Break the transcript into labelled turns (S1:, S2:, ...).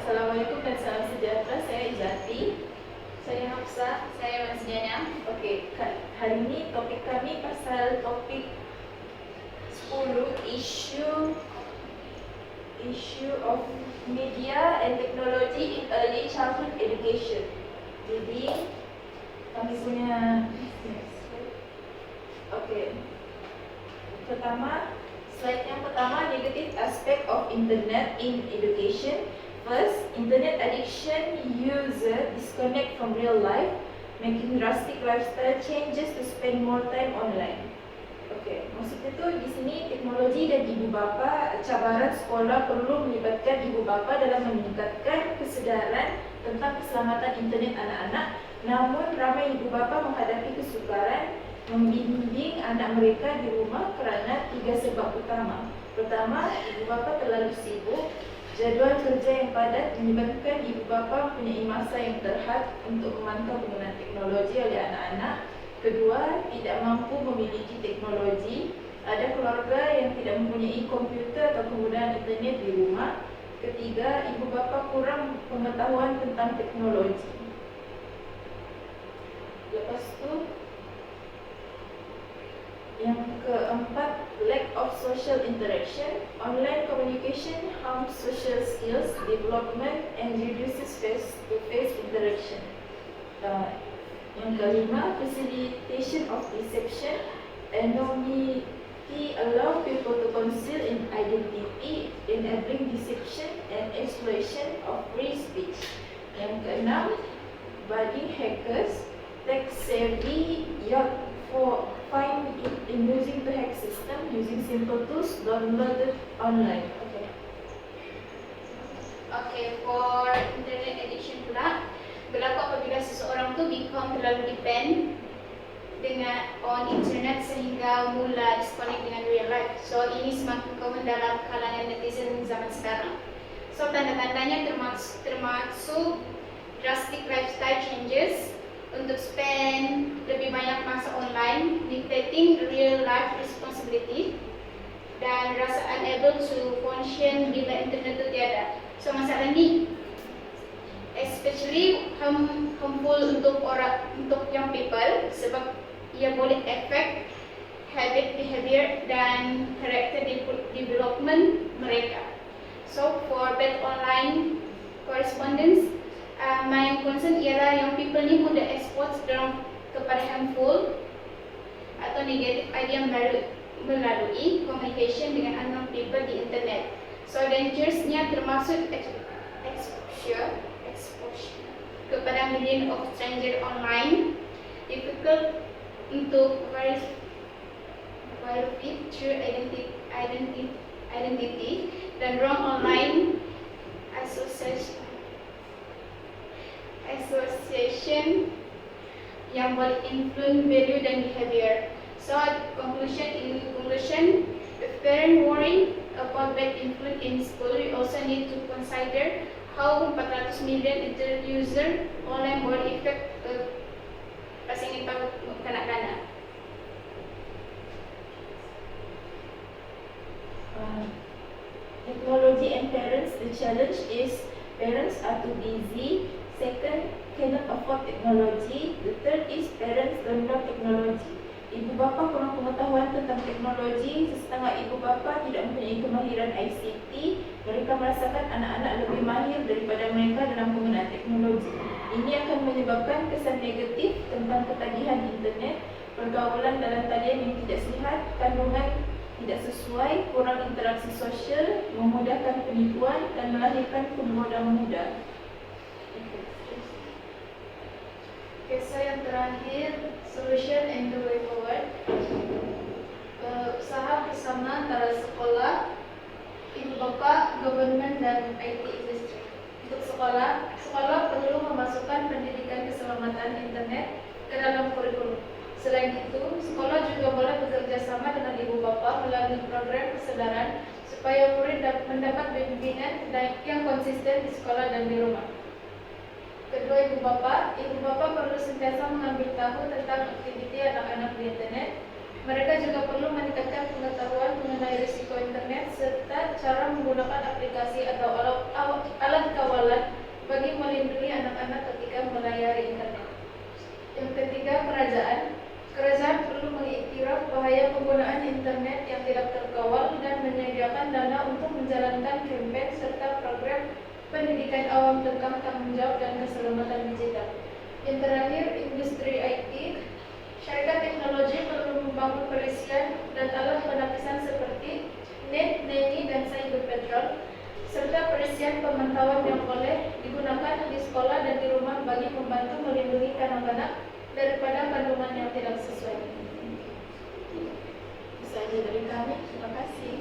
S1: Assalamualaikum dan salam sejahtera. Saya Izati.
S2: Saya Hafsah. Saya Masjana.
S1: Okey, hari ini topik kami pasal topik 10, issue of media and technology in early childhood education. Jadi kami punya slide yang pertama, negative aspect of internet in education. First, internet addiction user disconnect from real life, making drastic lifestyle changes to spend more time online. Maksudnya tu di sini teknologi dan ibu bapa, cabaran sekolah perlu melibatkan ibu bapa dalam meningkatkan kesedaran tentang keselamatan internet anak-anak. Namun ramai ibu bapa menghadapi kesukaran membimbing anak mereka di rumah kerana 3 sebab utama. Pertama, ibu bapa terlalu sibuk. Jadual kerja yang padat menyebabkan ibu bapa mempunyai masa yang terhad untuk memantau penggunaan teknologi oleh anak-anak. Kedua, tidak mampu memiliki teknologi. Ada keluarga yang tidak mempunyai komputer atau penggunaan internet di rumah. Ketiga, ibu bapa kurang pengetahuan tentang teknologi. Lepas tu, yang keempat, lack of social interaction. Online communication harms social skills development and reduces face-to-face interaction. Yang kelima, facilitation of deception. Anonymity allow people to conceal in identity, enabling deception and exploitation of free speech. Yang keenam, budding hackers, tech-savvy yacht for find it in using to hack system using simple tools downloaded online.
S2: For internet addiction pula, berlaku apabila seseorang tu become terlalu depend dengan on internet sehingga mula disconnect dengan real life. So ini semakin common dalam kalangan netizen zaman sekarang. So tanda-tandanya termasuk drastic lifestyle changes, untuk spend lebih banyak masa online, neglecting real life responsibility, dan rasa unable to function bila internet itu tiada. So masalah ni especially harmful untuk young people sebab ia boleh affect habit, behavior dan character development mereka. So for bad online correspondence, my concern ialah yang people ni mudah expose dalam kepada harmful atau negative idea melalui communication dengan unknown people di internet. So dangerousnya termasuk exposure kepada million of stranger online, difficult untuk verify true identity dan wrong online association yang boleh influence value dan behavior. So conclusion, if parent worry about bad influence in school, we also need to consider how 400 million internet user online boleh affect pasangan kanak-kanak.
S1: Technology and parents, the challenge is parents are too busy. Second, cannot afford technology. The third is parents don't know technology. Ibu bapa kurang pengetahuan tentang teknologi. Setengah ibu bapa tidak mempunyai kemahiran ICT. Mereka merasakan anak-anak lebih mahir daripada mereka dalam penggunaan teknologi. Ini akan menyebabkan kesan negatif tentang ketagihan internet, pergaulan dalam talian yang tidak sihat, kandungan tidak sesuai, kurang interaksi sosial, memudahkan penipuan dan melahirkan pemuda muda.
S2: So yang terakhir, solution and the way forward. Usaha bersama antara sekolah, ibu bapa, government dan IT industry. Untuk sekolah perlu memasukkan pendidikan keselamatan internet ke dalam kurikulum. Selain itu, sekolah juga boleh bekerja sama dengan ibu bapa melalui program kesedaran supaya murid mendapat bimbingan yang konsisten di sekolah dan di rumah. Kedua, ibu bapa perlu sentiasa mengambil tahu tentang aktiviti anak-anak di internet. Mereka juga perlu meningkatkan pengetahuan mengenai risiko internet serta cara menggunakan aplikasi atau alat kawalan
S1: tidak terkawal dan menyediakan dana untuk menjalankan kampanye serta program pendidikan awam tentang tanggung jawab dan keselamatan digital. Yang terakhir, industri IT. Syarikat teknologi perlu membangun perisian dan alat penapisan seperti net, nanny, dan cyber patrol, serta perisian pemantauan yang boleh digunakan di sekolah dan di rumah bagi membantu melindungi kanak-kanak daripada kandungan yang tidak sesuai. Itu saja dari kami. Terima kasih.